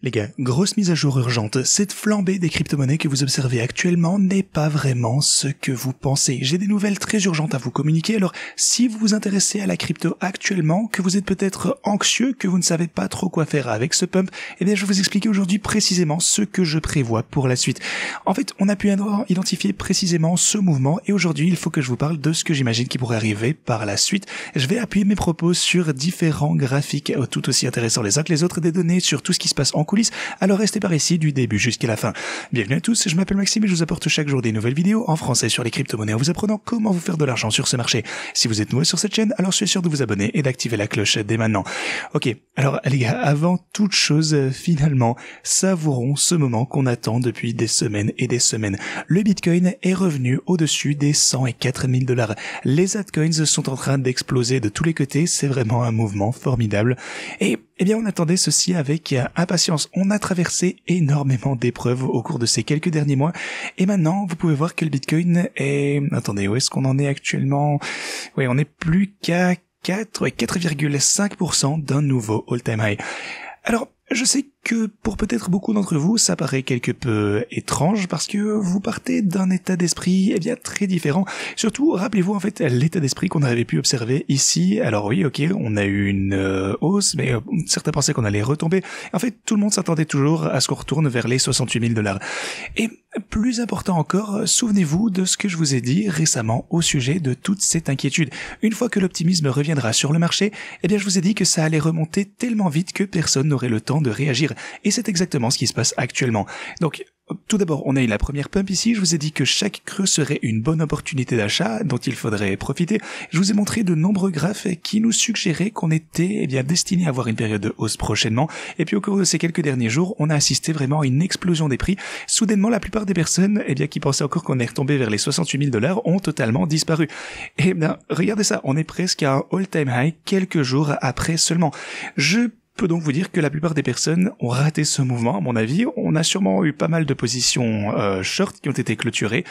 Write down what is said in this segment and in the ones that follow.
Les gars, grosse mise à jour urgente, cette flambée des crypto-monnaies que vous observez actuellement n'est pas vraiment ce que vous pensez. J'ai des nouvelles très urgentes à vous communiquer, alors si vous vous intéressez à la crypto actuellement, que vous êtes peut-être anxieux, que vous ne savez pas trop quoi faire avec ce pump, eh bien je vais vous expliquer aujourd'hui précisément ce que je prévois pour la suite. En fait, on a pu identifier précisément ce mouvement et aujourd'hui il faut que je vous parle de ce que j'imagine qui pourrait arriver par la suite. Je vais appuyer mes propos sur différents graphiques tout aussi intéressants les uns que les autres, des données sur tout ce qui se passe en coulisses, alors restez par ici du début jusqu'à la fin. Bienvenue à tous, je m'appelle Maxime et je vous apporte chaque jour des nouvelles vidéos en français sur les crypto-monnaies en vous apprenant comment vous faire de l'argent sur ce marché. Si vous êtes nouveau sur cette chaîne, alors soyez sûr de vous abonner et d'activer la cloche dès maintenant. Ok, alors les gars, avant toute chose, finalement, savourons ce moment qu'on attend depuis des semaines et des semaines. Le Bitcoin est revenu au-dessus des 104 000 $. Les altcoins sont en train d'exploser de tous les côtés, c'est vraiment un mouvement formidable. Et eh bien, on attendait ceci avec impatience. On a traversé énormément d'épreuves au cours de ces quelques derniers mois. Et maintenant, vous pouvez voir que le Bitcoin est... Attendez, où est-ce qu'on en est actuellement? Oui, on n'est plus qu'à 4,5% d'un nouveau all-time high. Alors, je sais que pour peut-être beaucoup d'entre vous, ça paraît quelque peu étrange parce que vous partez d'un état d'esprit bien très différent. Surtout, rappelez-vous en fait l'état d'esprit qu'on avait pu observer ici. Alors oui, ok, on a eu une hausse, mais certains pensaient qu'on allait retomber. En fait, tout le monde s'attendait toujours à ce qu'on retourne vers les 68 000 $. Et plus important encore, souvenez-vous de ce que je vous ai dit récemment au sujet de toute cette inquiétude. Une fois que l'optimisme reviendra sur le marché, eh bien je vous ai dit que ça allait remonter tellement vite que personne n'aurait le temps de réagir. Et c'est exactement ce qui se passe actuellement. Donc, tout d'abord, on a eu la première pump ici. Je vous ai dit que chaque creux serait une bonne opportunité d'achat dont il faudrait profiter. Je vous ai montré de nombreux graphes qui nous suggéraient qu'on était destiné à avoir une période de hausse prochainement. Et puis au cours de ces quelques derniers jours, on a assisté vraiment à une explosion des prix. Soudainement, la plupart des personnes qui pensaient encore qu'on est retombé vers les 68 000 $ ont totalement disparu. Et bien, regardez ça, on est presque à un all-time high quelques jours après seulement. Je peux donc vous dire que la plupart des personnes ont raté ce mouvement, à mon avis. On a sûrement eu pas mal de positions short qui ont été clôturées.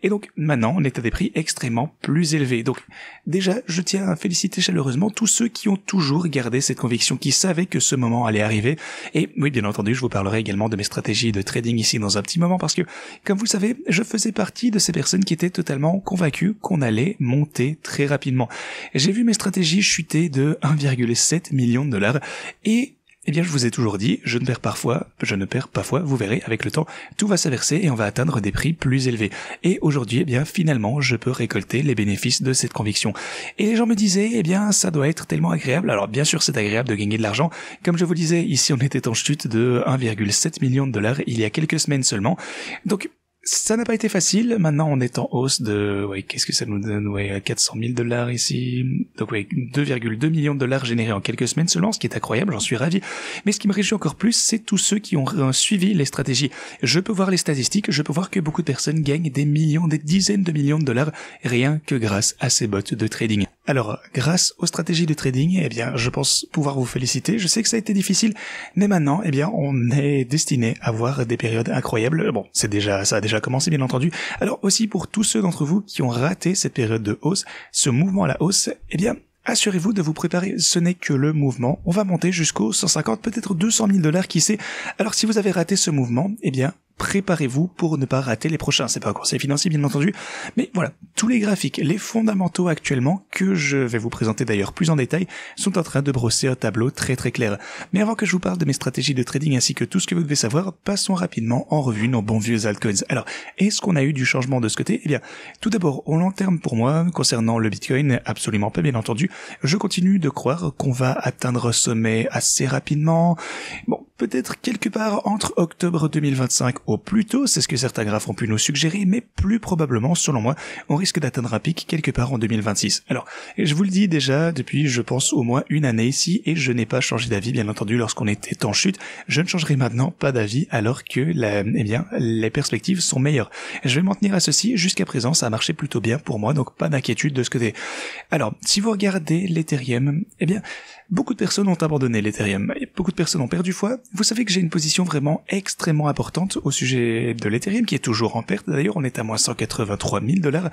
Et donc maintenant, on est à des prix extrêmement plus élevés. Donc déjà, je tiens à féliciter chaleureusement tous ceux qui ont toujours gardé cette conviction, qui savaient que ce moment allait arriver. Et oui, bien entendu, je vous parlerai également de mes stratégies de trading ici dans un petit moment parce que, comme vous le savez, je faisais partie de ces personnes qui étaient totalement convaincues qu'on allait monter très rapidement. J'ai vu mes stratégies chuter de 1,7 million de $. Et, eh bien, je vous ai toujours dit, je ne perds parfois, vous verrez, avec le temps, tout va s'inverser et on va atteindre des prix plus élevés. Et aujourd'hui, eh bien, finalement, je peux récolter les bénéfices de cette conviction. Et les gens me disaient, eh bien, ça doit être tellement agréable. Alors, bien sûr, c'est agréable de gagner de l'argent. Comme je vous disais, ici, on était en chute de 1,7 million de $, il y a quelques semaines seulement. Donc, ça n'a pas été facile. Maintenant, on est en hausse de, qu'est-ce que ça nous donne? 400 000 $ ici. Donc, 2,2 millions de $ générés en quelques semaines seulement, ce qui est incroyable, j'en suis ravi. Mais ce qui me réjouit encore plus, c'est tous ceux qui ont suivi les stratégies. Je peux voir les statistiques, je peux voir que beaucoup de personnes gagnent des millions, des dizaines de millions de $, rien que grâce à ces bots de trading. Alors, grâce aux stratégies de trading, eh bien, je pense pouvoir vous féliciter. Je sais que ça a été difficile, mais maintenant, eh bien, on est destiné à voir des périodes incroyables. Bon, ça a déjà commencé, bien entendu. Alors, aussi pour tous ceux d'entre vous qui ont raté cette période de hausse, ce mouvement à la hausse, eh bien, assurez-vous de vous préparer, ce n'est que le mouvement. On va monter jusqu'aux 150, peut-être 200 000 $, qui sait. Alors, si vous avez raté ce mouvement, eh bien, préparez-vous pour ne pas rater les prochains. C'est pas un conseil financier, bien entendu. Mais voilà, tous les graphiques, les fondamentaux actuellement, que je vais vous présenter d'ailleurs plus en détail, sont en train de brosser un tableau très très clair. Mais avant que je vous parle de mes stratégies de trading ainsi que tout ce que vous devez savoir, passons rapidement en revue nos bons vieux altcoins. Alors, est-ce qu'on a eu du changement de ce côté? Eh bien, tout d'abord, au long terme pour moi, concernant le Bitcoin, absolument pas, bien entendu. Je continue de croire qu'on va atteindre un sommet assez rapidement. Bon, peut-être quelque part entre octobre 2025 au plus tôt, c'est ce que certains graphes ont pu nous suggérer, mais plus probablement, selon moi, on risque d'atteindre un pic quelque part en 2026. Alors, je vous le dis déjà depuis, je pense, au moins une année ici, et je n'ai pas changé d'avis, bien entendu, lorsqu'on était en chute. Je ne changerai maintenant pas d'avis, alors que, les perspectives sont meilleures. Je vais m'en tenir à ceci. Jusqu'à présent, ça a marché plutôt bien pour moi, donc pas d'inquiétude de ce côté. Alors, si vous regardez l'Ethereum, eh bien, beaucoup de personnes ont abandonné l'Ethereum. Beaucoup de personnes ont perdu foi. Vous savez que j'ai une position vraiment extrêmement importante au sujet de l'Ethereum, qui est toujours en perte. D'ailleurs, on est à moins 183 000 $.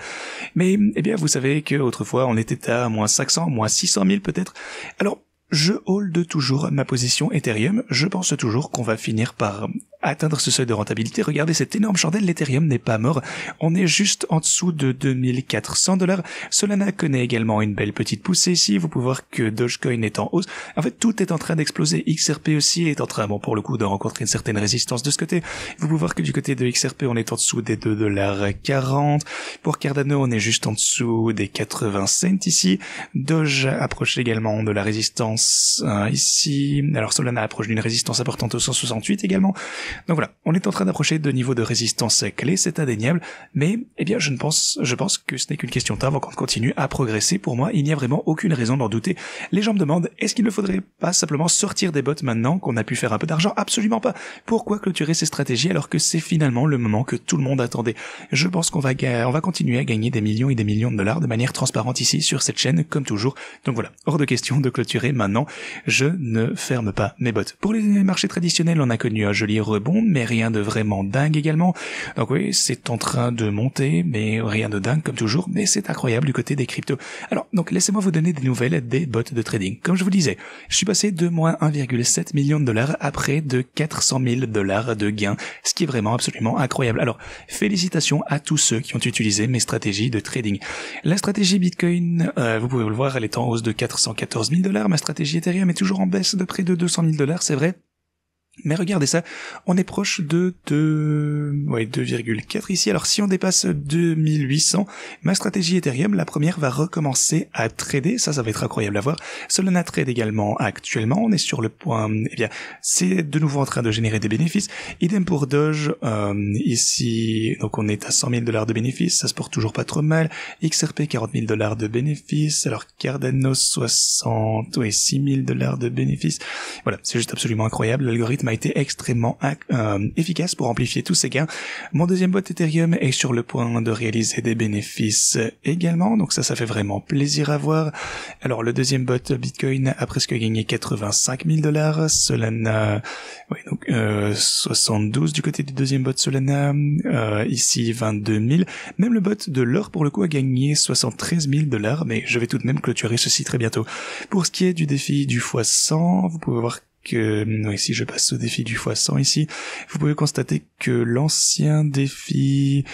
Mais, eh bien, vous savez que autrefois, on était à moins 500, moins 600 000 peut-être. Alors, je hold toujours ma position Ethereum. Je pense toujours qu'on va finir par atteindre ce seuil de rentabilité. Regardez cette énorme chandelle, l'Ethereum n'est pas mort. On est juste en dessous de $2400. Solana connaît également une belle petite poussée ici. Vous pouvez voir que Dogecoin est en hausse. En fait, tout est en train d'exploser. XRP aussi est en train, bon, pour le coup, de rencontrer une certaine résistance de ce côté. Vous pouvez voir que du côté de XRP, on est en dessous des $2,40. Pour Cardano, on est juste en dessous des 80 cents ici. Doge approche également de la résistance ici. Alors Solana approche d'une résistance importante au 168 également. Donc voilà, on est en train d'approcher de niveaux de résistance clés, c'est indéniable, mais eh bien je pense que ce n'est qu'une question de temps avant qu'on continue à progresser. Pour moi, il n'y a vraiment aucune raison d'en douter. Les gens me demandent, est-ce qu'il ne faudrait pas simplement sortir des bots maintenant qu'on a pu faire un peu d'argent? Absolument pas. Pourquoi clôturer ces stratégies alors que c'est finalement le moment que tout le monde attendait? Je pense qu'on va continuer à gagner des millions et des millions de dollars de manière transparente ici sur cette chaîne, comme toujours. Donc voilà, hors de question de clôturer maintenant. Je ne ferme pas mes bots. Pour les marchés traditionnels, on a connu un joli rebond, mais rien de vraiment dingue également. Donc oui, c'est en train de monter, mais rien de dingue comme toujours, mais c'est incroyable du côté des cryptos. Alors, donc laissez-moi vous donner des nouvelles des bots de trading. Comme je vous disais, je suis passé de moins 1,7 million de dollars à près de 400 000 dollars de gains, ce qui est vraiment absolument incroyable. Alors, félicitations à tous ceux qui ont utilisé mes stratégies de trading. La stratégie Bitcoin, vous pouvez le voir, elle est en hausse de 414 000 dollars. Ma stratégie Ethereum est toujours en baisse de près de 200 000 dollars, c'est vrai. Mais regardez ça, on est proche de 2,4 ici. Alors si on dépasse 2800, ma stratégie Ethereum, la première, va recommencer à trader. Ça va être incroyable à voir. Solana trade également actuellement. On est sur le point, eh bien, c'est de nouveau en train de générer des bénéfices. Idem pour Doge, ici, donc on est à 100 000 dollars de bénéfices. Ça se porte toujours pas trop mal. XRP, 40 000 dollars de bénéfices. Alors Cardano, 6 000 dollars de bénéfices. Voilà, c'est juste absolument incroyable. L'algorithme a été extrêmement efficace pour amplifier tous ces gains. Mon deuxième bot Ethereum est sur le point de réaliser des bénéfices également, donc ça fait vraiment plaisir à voir. Alors le deuxième bot Bitcoin a presque gagné 85 000 dollars. Solana, donc 72 du côté du deuxième bot Solana, ici 22 000. Même le bot de l'or pour le coup a gagné 73 000 dollars, mais je vais tout de même clôturer ceci très bientôt. Pour ce qui est du défi du x100, vous pouvez voir que, si je passe au défi du x100 ici, vous pouvez constater que l'ancien défi,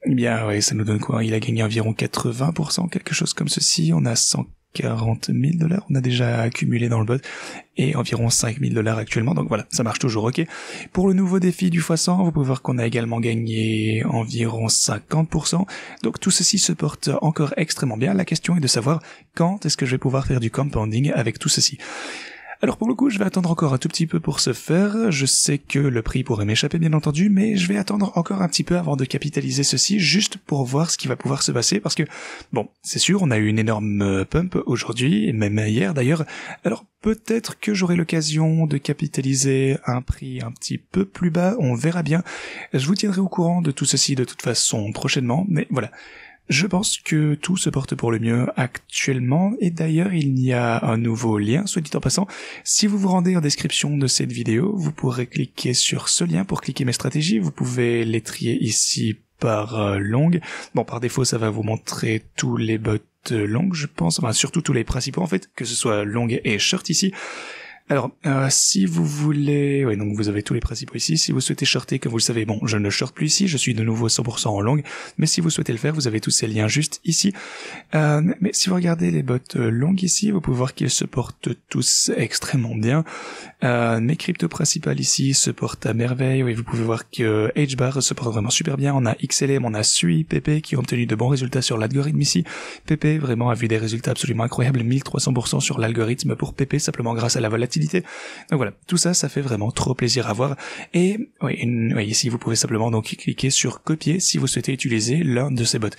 eh bien, ça nous donne quoi? Il a gagné environ 80%, quelque chose comme ceci. On a 140 000 dollars, on a déjà accumulé dans le bot, et environ 5 000 dollars actuellement, donc voilà, ça marche toujours ok. Pour le nouveau défi du x100, vous pouvez voir qu'on a également gagné environ 50%, donc tout ceci se porte encore extrêmement bien. La question est de savoir quand est-ce que je vais pouvoir faire du compounding avec tout ceci. Alors pour le coup, je vais attendre encore un tout petit peu pour ce faire. Je sais que le prix pourrait m'échapper bien entendu, mais je vais attendre encore un petit peu avant de capitaliser ceci, juste pour voir ce qui va pouvoir se passer, parce que, bon, c'est sûr, on a eu une énorme pump aujourd'hui, et même hier d'ailleurs. Alors peut-être que j'aurai l'occasion de capitaliser un prix un petit peu plus bas, on verra bien. Je vous tiendrai au courant de tout ceci de toute façon prochainement, mais voilà. Je pense que tout se porte pour le mieux actuellement, et d'ailleurs il y a un nouveau lien, soit dit en passant. Si vous vous rendez en description de cette vidéo, vous pourrez cliquer sur ce lien pour cliquer mes stratégies. Vous pouvez les trier ici par longue. Bon, par défaut ça va vous montrer tous les bots longues, je pense, enfin surtout tous les principaux en fait, que ce soit longue et short ici. Alors, si vous voulez, donc vous avez tous les principaux ici. Si vous souhaitez shorter, comme vous le savez, bon, je ne short plus ici, je suis de nouveau 100% en longue, mais si vous souhaitez le faire, vous avez tous ces liens juste ici. Mais si vous regardez les bots longues ici, vous pouvez voir qu'ils se portent tous extrêmement bien. Mes cryptos principales ici se portent à merveille. Oui, vous pouvez voir que HBAR se porte vraiment super bien. On a XLM, on a SUI, PP qui ont obtenu de bons résultats sur l'algorithme ici. PP vraiment a vu des résultats absolument incroyables, 1300% sur l'algorithme pour PP, simplement grâce à la volatilité. Donc voilà, tout ça, ça fait vraiment trop plaisir à voir. Et ici, vous pouvez simplement donc cliquer sur copier si vous souhaitez utiliser l'un de ces bots.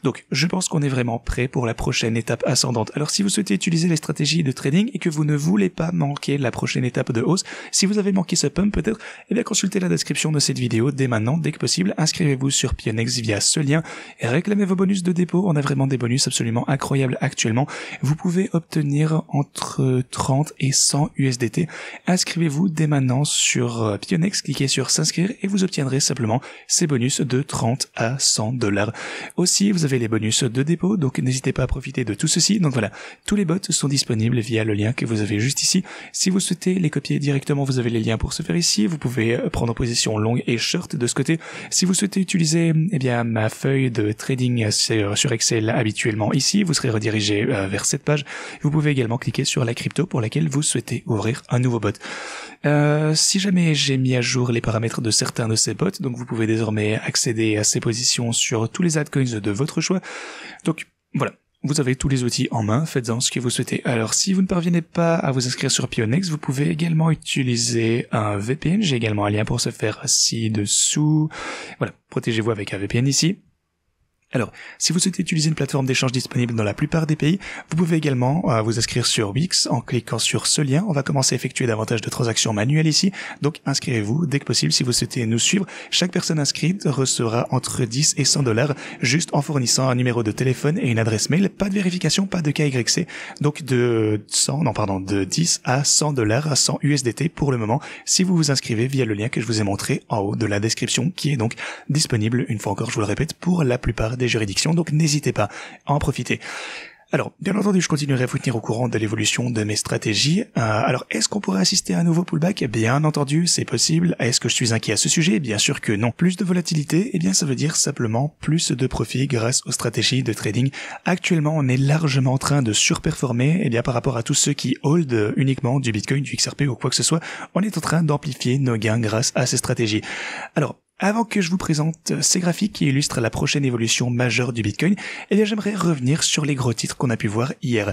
Donc, je pense qu'on est vraiment prêt pour la prochaine étape ascendante. Alors, si vous souhaitez utiliser les stratégies de trading et que vous ne voulez pas manquer la prochaine étape de hausse, si vous avez manqué ce pump peut-être, eh bien consultez la description de cette vidéo dès maintenant, dès que possible. Inscrivez-vous sur Pionex via ce lien et réclamez vos bonus de dépôt. On a vraiment des bonus absolument incroyables actuellement. Vous pouvez obtenir entre 30 et 100 USD USDT. Inscrivez-vous dès maintenant sur Pionex, cliquez sur s'inscrire et vous obtiendrez simplement ces bonus de 30 à 100 $. Aussi, vous avez les bonus de dépôt, donc n'hésitez pas à profiter de tout ceci. Donc voilà, tous les bots sont disponibles via le lien que vous avez juste ici. Si vous souhaitez les copier directement, vous avez les liens pour ce faire ici. Vous pouvez prendre position longue et short de ce côté. Si vous souhaitez utiliser ma feuille de trading sur Excel habituellement ici, vous serez redirigé vers cette page. Vous pouvez également cliquer sur la crypto pour laquelle vous souhaitez ouvrir un nouveau bot. Si jamais j'ai mis à jour les paramètres de certains de ces bots, donc vous pouvez désormais accéder à ces positions sur tous les altcoins de votre choix. Donc voilà. Vous avez tous les outils en main, faites-en ce que vous souhaitez. Alors, si vous ne parvenez pas à vous inscrire sur Pionex, vous pouvez également utiliser un VPN. J'ai également un lien pour ce faire ci-dessous. Voilà, protégez-vous avec un VPN ici. Alors, si vous souhaitez utiliser une plateforme d'échange disponible dans la plupart des pays, vous pouvez également vous inscrire sur Wix en cliquant sur ce lien. On va commencer à effectuer davantage de transactions manuelles ici, donc inscrivez-vous dès que possible si vous souhaitez nous suivre. Chaque personne inscrite recevra entre 10 et 100 $ juste en fournissant un numéro de téléphone et une adresse mail. Pas de vérification, pas de KYC, donc de 10 à 100 $, à 100 USDT pour le moment, si vous vous inscrivez via le lien que je vous ai montré en haut de la description, qui est donc disponible, une fois encore je vous le répète, pour la plupart des juridictions, donc n'hésitez pas à en profiter. Alors, bien entendu, je continuerai à vous tenir au courant de l'évolution de mes stratégies. Alors, est-ce qu'on pourrait assister à un nouveau pullback? Bien entendu, c'est possible. Est-ce que je suis inquiet à ce sujet? Bien sûr que non. Plus de volatilité, eh bien, ça veut dire simplement plus de profit grâce aux stratégies de trading. Actuellement, on est largement en train de surperformer, eh bien, par rapport à tous ceux qui hold uniquement du Bitcoin, du XRP ou quoi que ce soit. On est en train d'amplifier nos gains grâce à ces stratégies. Alors, avant que je vous présente ces graphiques qui illustrent la prochaine évolution majeure du Bitcoin, eh bien j'aimerais revenir sur les gros titres qu'on a pu voir hier.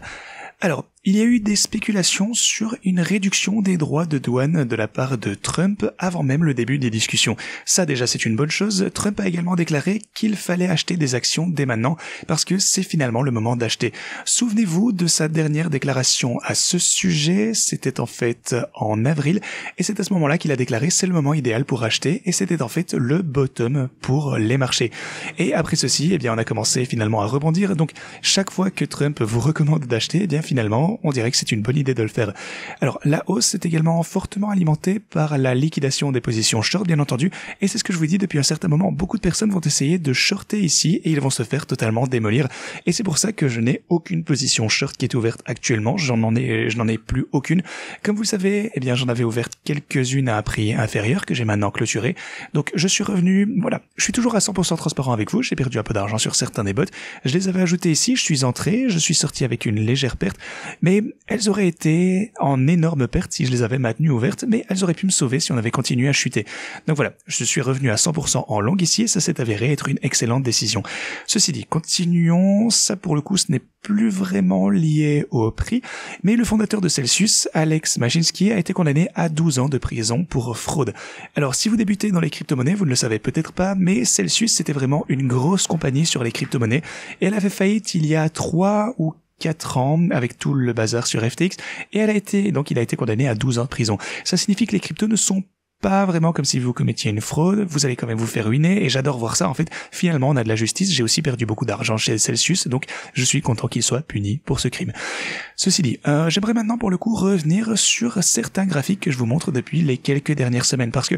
Alors, il y a eu des spéculations sur une réduction des droits de douane de la part de Trump avant même le début des discussions. Ça déjà c'est une bonne chose. Trump a également déclaré qu'il fallait acheter des actions dès maintenant parce que c'est finalement le moment d'acheter. Souvenez-vous de sa dernière déclaration à ce sujet, c'était en fait en avril et c'est à ce moment-là qu'il a déclaré c'est le moment idéal pour acheter et c'était en fait le bottom pour les marchés. Et après ceci, eh bien on a commencé finalement à rebondir. Donc chaque fois que Trump vous recommande d'acheter, eh bien finalement on dirait que c'est une bonne idée de le faire. Alors la hausse est également fortement alimentée par la liquidation des positions short bien entendu et c'est ce que je vous dis depuis un certain moment, beaucoup de personnes vont essayer de shorter ici et ils vont se faire totalement démolir et c'est pour ça que je n'ai aucune position short qui est ouverte actuellement, je n'en ai plus aucune. Comme vous le savez, eh bien j'en avais ouvert quelques-unes à un prix inférieur que j'ai maintenant clôturé. Donc je suis revenu, voilà, je suis toujours à 100% transparent avec vous, j'ai perdu un peu d'argent sur certains des bots, je les avais ajoutés ici, je suis entré, je suis sorti avec une légère perte, mais elles auraient été en énorme perte si je les avais maintenues ouvertes, mais elles auraient pu me sauver si on avait continué à chuter. Donc voilà, je suis revenu à 100% en long ici et ça s'est avéré être une excellente décision. Ceci dit, continuons, ça pour le coup ce n'est plus vraiment lié au prix, mais le fondateur de Celsius, Alex Mashinsky, a été condamné à 12 ans de prison pour fraude. Alors si vous débutez dans les crypto-monnaies, vous ne le savez peut-être pas, mais Celsius c'était vraiment une grosse compagnie sur les crypto-monnaies et elle avait faillite il y a 3 ou 4 ans avec tout le bazar sur FTX et il a été condamné à 12 ans de prison. Ça signifie que les cryptos ne sont pas vraiment comme si vous commettiez une fraude, vous allez quand même vous faire ruiner et j'adore voir ça en fait. Finalement on a de la justice, j'ai aussi perdu beaucoup d'argent chez Celsius donc je suis content qu'il soit puni pour ce crime. Ceci dit, j'aimerais maintenant pour le coup revenir sur certains graphiques que je vous montre depuis les quelques dernières semaines parce que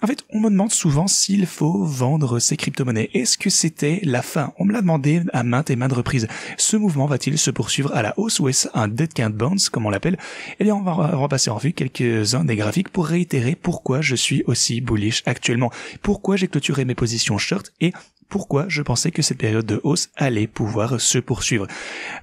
en fait on me demande souvent s'il faut vendre ces crypto-monnaies. Est-ce que c'était la fin? On me l'a demandé à maintes et maintes reprises. Ce mouvement va-t-il se poursuivre à la hausse ou est-ce un dead cat bounce comme on l'appelle? Eh bien on va repasser en vue quelques-uns des graphiques pour réitérer pourquoi je suis aussi bullish actuellement, pourquoi j'ai clôturé mes positions short et pourquoi je pensais que cette période de hausse allait pouvoir se poursuivre.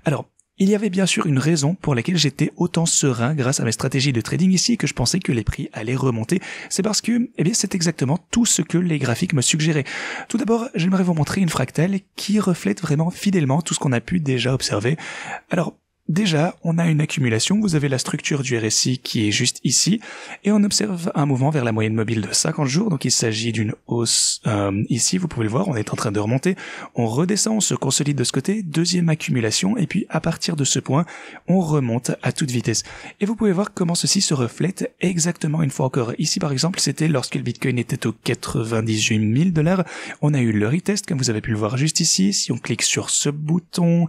Alors, il y avait bien sûr une raison pour laquelle j'étais autant serein grâce à mes stratégies de trading ici que je pensais que les prix allaient remonter. C'est parce que, eh bien, c'est exactement tout ce que les graphiques me suggéraient. Tout d'abord, j'aimerais vous montrer une fractale qui reflète vraiment fidèlement tout ce qu'on a pu déjà observer. Alors, déjà, on a une accumulation, vous avez la structure du RSI qui est juste ici, et on observe un mouvement vers la moyenne mobile de 50 jours, donc il s'agit d'une hausse ici, vous pouvez le voir, on est en train de remonter, on redescend, on se consolide de ce côté, deuxième accumulation, et puis à partir de ce point, on remonte à toute vitesse. Et vous pouvez voir comment ceci se reflète exactement une fois encore. Ici par exemple, c'était lorsque le Bitcoin était aux 98 000 $, on a eu le retest, comme vous avez pu le voir juste ici, si on clique sur ce bouton,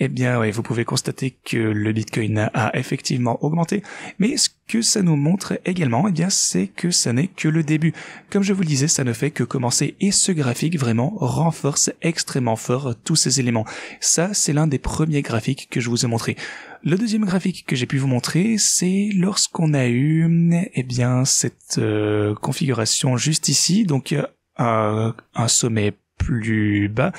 eh bien ouais, vous pouvez constater fait que le Bitcoin a effectivement augmenté, mais ce que ça nous montre également, eh bien, c'est que ça n'est que le début. Comme je vous le disais, ça ne fait que commencer et ce graphique vraiment renforce extrêmement fort tous ces éléments. Ça, c'est l'un des premiers graphiques que je vous ai montré. Le deuxième graphique que j'ai pu vous montrer, c'est lorsqu'on a eu, eh bien, cette configuration juste ici, donc un sommet plus bas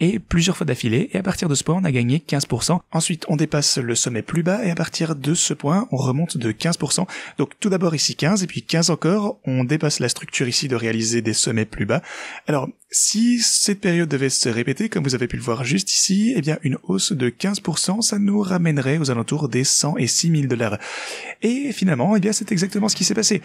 et plusieurs fois d'affilée, et à partir de ce point on a gagné 15%. Ensuite on dépasse le sommet plus bas et à partir de ce point on remonte de 15%. Donc tout d'abord ici 15 et puis 15 encore, on dépasse la structure ici de réaliser des sommets plus bas. Alors si cette période devait se répéter, comme vous avez pu le voir juste ici, eh bien une hausse de 15%, ça nous ramènerait aux alentours des 100 et 6 000 $. Et finalement, eh bien c'est exactement ce qui s'est passé.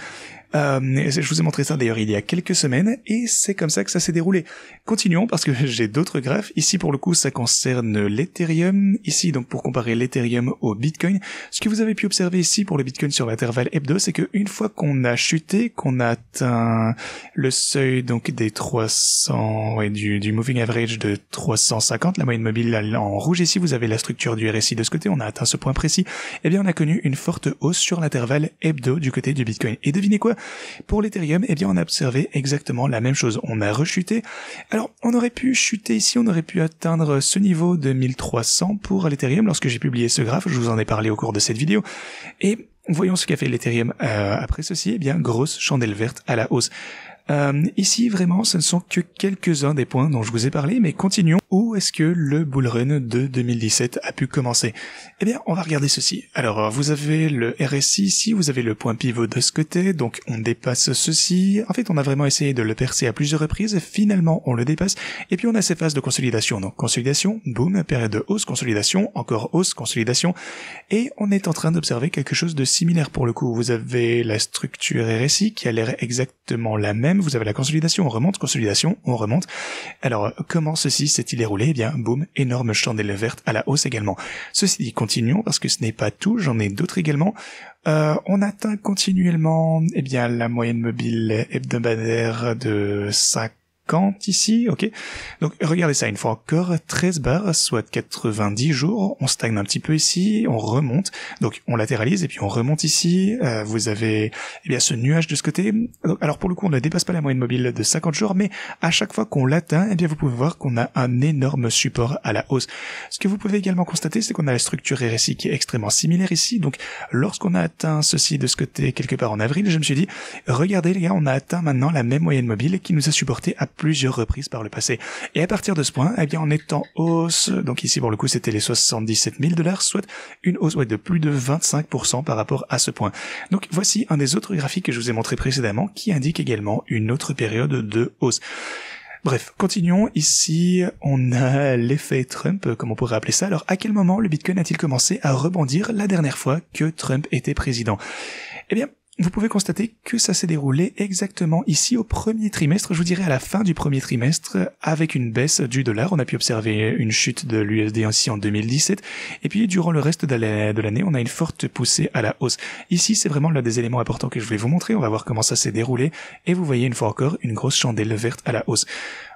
Je vous ai montré ça d'ailleurs il y a quelques semaines, et c'est comme ça que ça s'est déroulé. Continuons parce que j'ai d'autres graphes. Ici pour le coup ça concerne l'Ethereum. Ici donc pour comparer l'Ethereum au Bitcoin, ce que vous avez pu observer ici pour le Bitcoin sur l'intervalle hebdo, c'est que une fois qu'on a chuté, qu'on a atteint le seuil donc des 300, du moving average de 350, la moyenne mobile en rouge ici, vous avez la structure du RSI de ce côté, on a atteint ce point précis, eh bien on a connu une forte hausse sur l'intervalle hebdo du côté du Bitcoin. Et devinez quoi? Pour l'Ethereum, eh bien on a observé exactement la même chose. On a rechuté. Alors on aurait pu chuter ici, on aurait pu atteindre ce niveau de 1300 pour l'Ethereum lorsque j'ai publié ce graphe, je vous en ai parlé au cours de cette vidéo. Et voyons ce qu'a fait l'Ethereum après ceci, eh bien grosse chandelle verte à la hausse. Ici, vraiment, ce ne sont que quelques-uns des points dont je vous ai parlé, mais continuons. Où est-ce que le bull run de 2017 a pu commencer? Eh bien, on va regarder ceci. Alors, vous avez le RSI ici, vous avez le point pivot de ce côté, donc on dépasse ceci. En fait, on a vraiment essayé de le percer à plusieurs reprises, finalement, on le dépasse, et puis on a ces phases de consolidation. Donc, consolidation, boum, période de hausse, consolidation, encore hausse, consolidation, et on est en train d'observer quelque chose de similaire pour le coup. Vous avez la structure RSI qui a l'air exactement la même. Vous avez la consolidation, on remonte. Alors, comment ceci s'est-il déroulé? Eh bien, boum, énorme chandelle verte à la hausse également. Ceci dit, continuons, parce que ce n'est pas tout, j'en ai d'autres également. On atteint continuellement, eh bien, la moyenne mobile hebdomadaire de 50 ici, ok. Donc regardez ça une fois encore, 13 barres, soit 90 jours, on stagne un petit peu ici, on remonte, donc on latéralise et puis on remonte ici, vous avez eh bien ce nuage de ce côté. Donc, alors pour le coup on ne dépasse pas la moyenne mobile de 50 jours, mais à chaque fois qu'on l'atteint, eh bien vous pouvez voir qu'on a un énorme support à la hausse. Ce que vous pouvez également constater, c'est qu'on a la structure RSI qui est extrêmement similaire ici, donc lorsqu'on a atteint ceci de ce côté quelque part en avril, je me suis dit, regardez les gars, on a atteint maintenant la même moyenne mobile qui nous a supporté à plusieurs reprises par le passé. Et à partir de ce point, eh bien, on est en hausse. Donc ici, pour le coup, c'était les 77 000 $, soit une hausse de plus de 25% par rapport à ce point. Donc voici un des autres graphiques que je vous ai montré précédemment qui indique également une autre période de hausse. Bref, continuons. Ici, on a l'effet Trump, comme on pourrait appeler ça. Alors, à quel moment le Bitcoin a-t-il commencé à rebondir la dernière fois que Trump était président? Eh bien, vous pouvez constater que ça s'est déroulé exactement ici au premier trimestre, je vous dirais à la fin du premier trimestre, avec une baisse du dollar. On a pu observer une chute de l'USD ici en 2017, et puis durant le reste de l'année, on a une forte poussée à la hausse. Ici, c'est vraiment l'un des éléments importants que je voulais vous montrer. On va voir comment ça s'est déroulé, et vous voyez une fois encore une grosse chandelle verte à la hausse.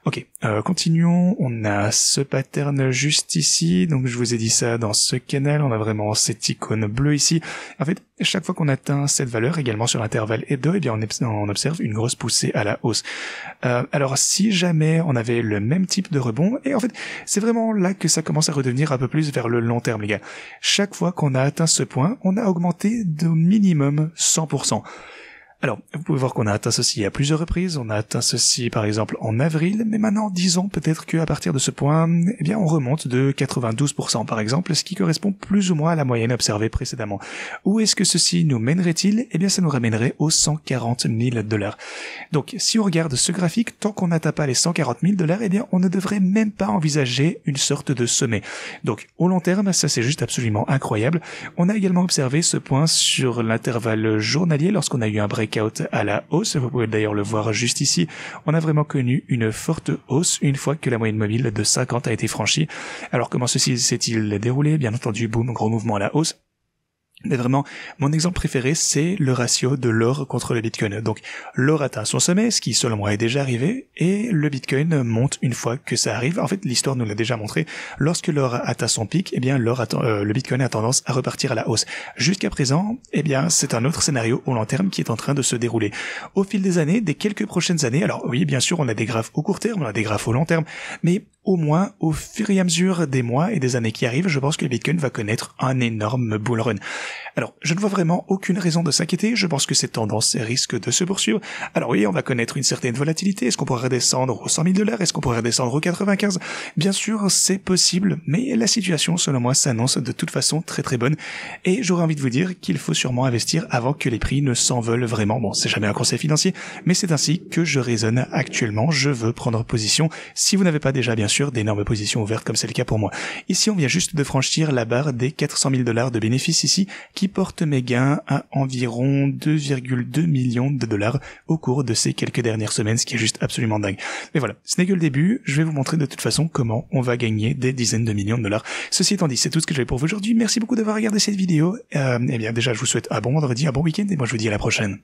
Ok, continuons. On a ce pattern juste ici. Donc je vous ai dit ça dans ce canal. On a vraiment cette icône bleue ici. En fait, chaque fois qu'on atteint cette valeur, également sur l'intervalle hebdo, eh bien on observe une grosse poussée à la hausse. Alors si jamais on avait le même type de rebond, et en fait c'est vraiment là que ça commence à redevenir un peu plus vers le long terme, les gars. Chaque fois qu'on a atteint ce point, on a augmenté de minimum 100%. Alors, vous pouvez voir qu'on a atteint ceci à plusieurs reprises, on a atteint ceci par exemple en avril, mais maintenant disons peut-être qu'à partir de ce point, eh bien on remonte de 92% par exemple, ce qui correspond plus ou moins à la moyenne observée précédemment. Où est-ce que ceci nous mènerait-il? Eh bien ça nous ramènerait aux 140 000 $. Donc si on regarde ce graphique, tant qu'on n'atteint pas les 140 000 $, eh bien on ne devrait même pas envisager une sorte de sommet. Donc au long terme, ça c'est juste absolument incroyable. On a également observé ce point sur l'intervalle journalier lorsqu'on a eu un breakout à la hausse, vous pouvez d'ailleurs le voir juste ici, on a vraiment connu une forte hausse une fois que la moyenne mobile de 50 a été franchie. Alors comment ceci s'est-il déroulé? Bien entendu, boum, gros mouvement à la hausse. Mais vraiment, mon exemple préféré, c'est le ratio de l'or contre le Bitcoin. Donc, l'or atteint son sommet, ce qui selon moi est déjà arrivé, et le Bitcoin monte une fois que ça arrive. En fait, l'histoire nous l'a déjà montré. Lorsque l'or atteint son pic, eh bien, le Bitcoin a tendance à repartir à la hausse. Jusqu'à présent, eh bien, c'est un autre scénario au long terme qui est en train de se dérouler. Au fil des années, des quelques prochaines années, alors oui, bien sûr, on a des graphes au court terme, on a des graphes au long terme, mais au moins, au fur et à mesure des mois et des années qui arrivent, je pense que le Bitcoin va connaître un énorme bull run. Alors, je ne vois vraiment aucune raison de s'inquiéter, je pense que cette tendance risque de se poursuivre. Alors oui, on va connaître une certaine volatilité, est-ce qu'on pourrait redescendre aux 100 000 $, est-ce qu'on pourrait redescendre aux 95? Bien sûr, c'est possible, mais la situation, selon moi, s'annonce de toute façon très très bonne, et j'aurais envie de vous dire qu'il faut sûrement investir avant que les prix ne s'envolent vraiment. Bon, c'est jamais un conseil financier, mais c'est ainsi que je raisonne actuellement, je veux prendre position, si vous n'avez pas déjà bien sûr d'énormes positions ouvertes comme c'est le cas pour moi. Ici, on vient juste de franchir la barre des 400 000 $ de bénéfices ici, qui porte mes gains à environ 2,2 millions de dollars au cours de ces quelques dernières semaines, ce qui est juste absolument dingue. Mais voilà, ce n'est que le début, je vais vous montrer de toute façon comment on va gagner des dizaines de millions de dollars. Ceci étant dit, c'est tout ce que j'avais pour vous aujourd'hui. Merci beaucoup d'avoir regardé cette vidéo. Eh bien déjà, je vous souhaite un bon vendredi, un bon week-end, et moi je vous dis à la prochaine.